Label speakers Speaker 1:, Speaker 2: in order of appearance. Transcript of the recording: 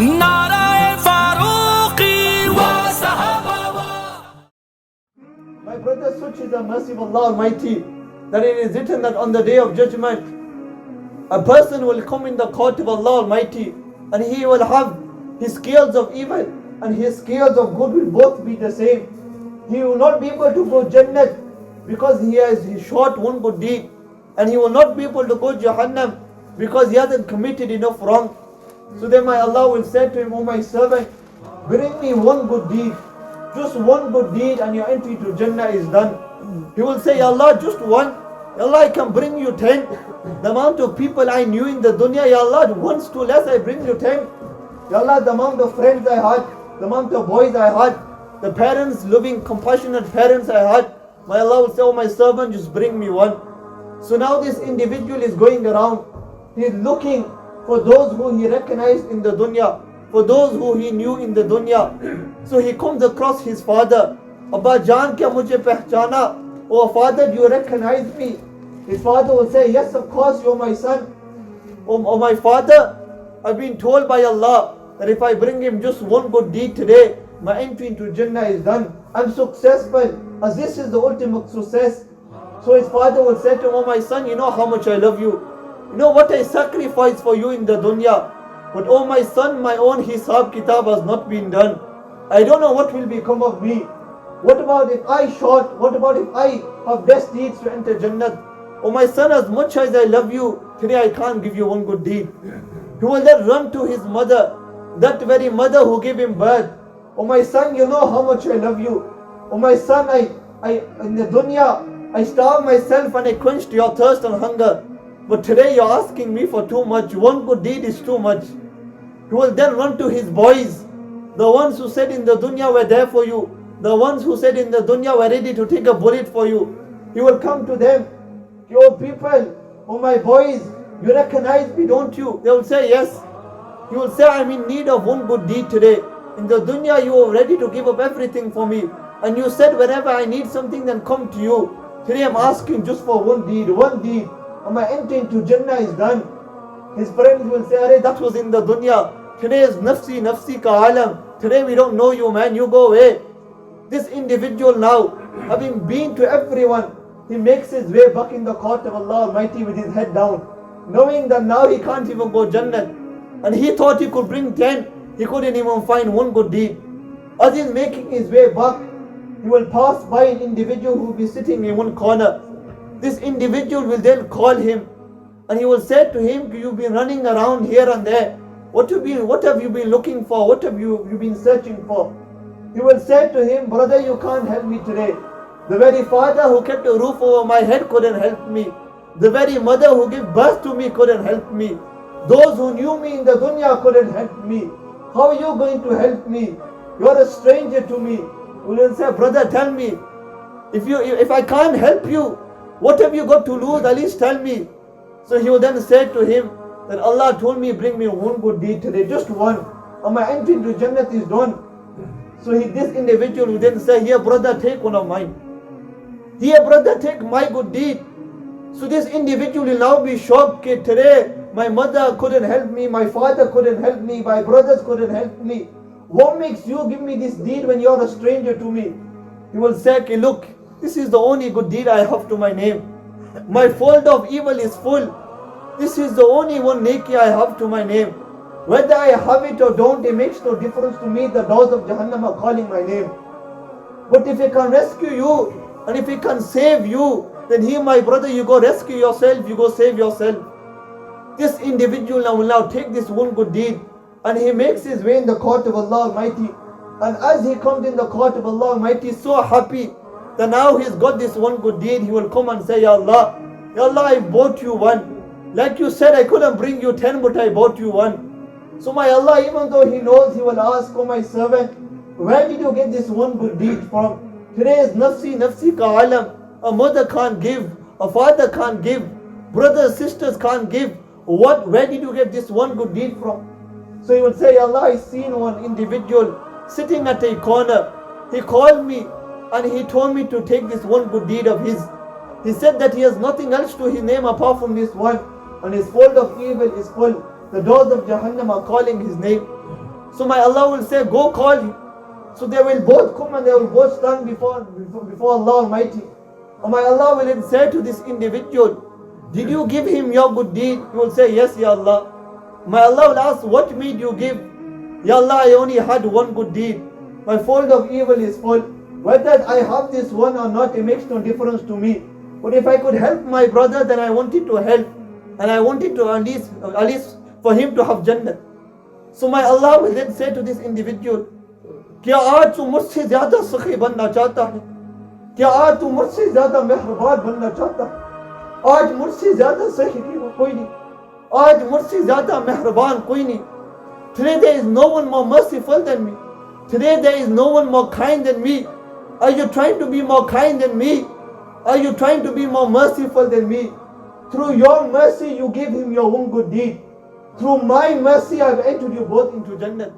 Speaker 1: नाराए फारूकी व सहाबा।
Speaker 2: My brothers, such is the mercy of Allah Almighty, that it is written that on the day of judgment, a person will come in the court of Allah Almighty, and he will have his scales of evil and his scales of good will both be the same. He will not be able to go Jannah because he has short one good deed, and he will not be able to go Jahannam because he hasn't committed enough wrong. So then my Allah will say to him, "O my servant, bring me one good deed, just one good deed, and your entry to Jannah is done." He will say, "Ya Allah, just one. Ya Allah, I can bring you 10. The amount of people I knew in the dunya, Ya Allah, once too less, I bring you 10. Ya Allah, the amount of friends I had, the amount of boys I had, the parents, loving, compassionate parents I had, my Allah will say, "Oh my servant, just bring me one." So now this individual is going around, he is looking for those who he recognized in the dunya, for those who he knew in the dunya. So he comes across his father. "Abba Jaan, kya mujhe pehchana?" "Oh father, do you recognize me?" His father will say, "Yes, of course, you're my son." Oh my father, I've been told by Allah that if I bring him just one good deed today, my entry into Jannah is done. I'm successful, as this is the ultimate success. So his father will say to him, "Oh my son, you know how much I love you. You know what I sacrificed for you in the dunya. But oh my son, my own hisab kitab has not been done. I don't know what will become of me. What about if I short? What about if I have best deeds to enter Jannah? Oh my son, as much as I love you, today I can't give you one good deed." He will then run to his mother, that very mother who gave him birth. "Oh my son, you know how much I love you. Oh my son, I in the dunya, I starved myself and I quenched your thirst and hunger. But today you're asking me for too much. One good deed is too much." He will then run to his boys, the ones who said in the dunya were there for you, the ones who said in the dunya were ready to take a bullet for you. He will come to them. "Yo people, oh my boys, you recognize me, don't you?" They will say, "Yes." He will say, "I'm in need of one good deed today. In the dunya you were ready to give up everything for me, and you said whenever I need something then come to you. Today I'm asking just for one deed, and my entry into Jannah is done." His friends will say, "Arey, that was in the dunya. Today is nafsi ka alam. Today we don't know you, man, you go away." This individual now, having been to everyone, he makes his way back in the court of Allah Almighty with his head down, knowing that now he can't even go Jannah. And he thought he could bring 10, he couldn't even find one good deed. As he's making his way back, he will pass by an individual who will be sitting in one corner. This individual will then call him, and he will say to him, "You've been running around here and there. What have you been looking for? What have you been searching for?" He will say to him, "Brother, you can't help me today. The very father who kept a roof over my head couldn't help me. The very mother who gave birth to me couldn't help me. Those who knew me in the dunya couldn't help me. How are you going to help me? You're a stranger to me." He will say, "Brother, tell me, if I can't help you, what have you got to lose? At least tell me." So he will then say to him that Allah told me, "Bring me one good deed today, just one, and my entry into Jannah is done." So this individual will then say, "Here brother, take one of mine. Here brother, take my good deed." So this individual will now be shocked that today my mother couldn't help me, my father couldn't help me, my brothers couldn't help me. What makes you give me this deed when you're a stranger to me? He will say, "Okay, look, this is the only good deed I have to my name. My fold of evil is full. This is the only one neki I have to my name. Whether I have it or don't, it makes no difference to me. The doors of Jahannam are calling my name. But if he can rescue you, and if he can save you, then he, my brother, you go rescue yourself, you go save yourself." This individual will now take this one good deed, and he makes his way in the court of Allah Almighty. And as he comes in the court of Allah Almighty, so happy that now he's got this one good deed, he will come and say, Ya Allah, I bought you one. Like you said, I couldn't bring you 10, but I bought you one. So my Allah, even though he knows, he will ask, "Oh my servant, where did you get this one good deed from? Today is nafsi ka alam. A mother can't give, a father can't give, brothers, sisters can't give. Where did you get this one good deed from?" So he will say, "Allah, I seen one individual sitting at a corner. He called me and he told me to take this one good deed of his. He said that he has nothing else to his name apart from this one, and his fold of evil is full. The doors of Jahannam are calling his name." So my Allah will say, go call him. So they will both come and they will both stand before Allah Almighty. And my Allah will then say to this individual, did you give him your good deed? He will say, yes, Ya Allah. My Allah will ask, what meat you give? Ya Allah, I only had one good deed. My fold of evil is full. Whether I have this one or not, it makes no difference to me. But if I could help my brother, then I wanted to help. And I wanted to at least for him to have Jannah. So my Allah will then say to this individual, क्या आज तू मुझसे ज्यादा सखी बनना चाहता है? क्या आज तू मुझसे ज्यादा मेहरबान बनना चाहता है? आज मुझसे ज्यादा सखी कोई नहीं, आज मुझसे ज्यादा मेहरबान कोई नहीं. Today there is no one more merciful than me. Today there is no one more kind than me. Are you trying to be more kind than me? Are you trying to be more merciful than me? Through your mercy you gave him your own good deed. Through my mercy I have entered you both into Jannah.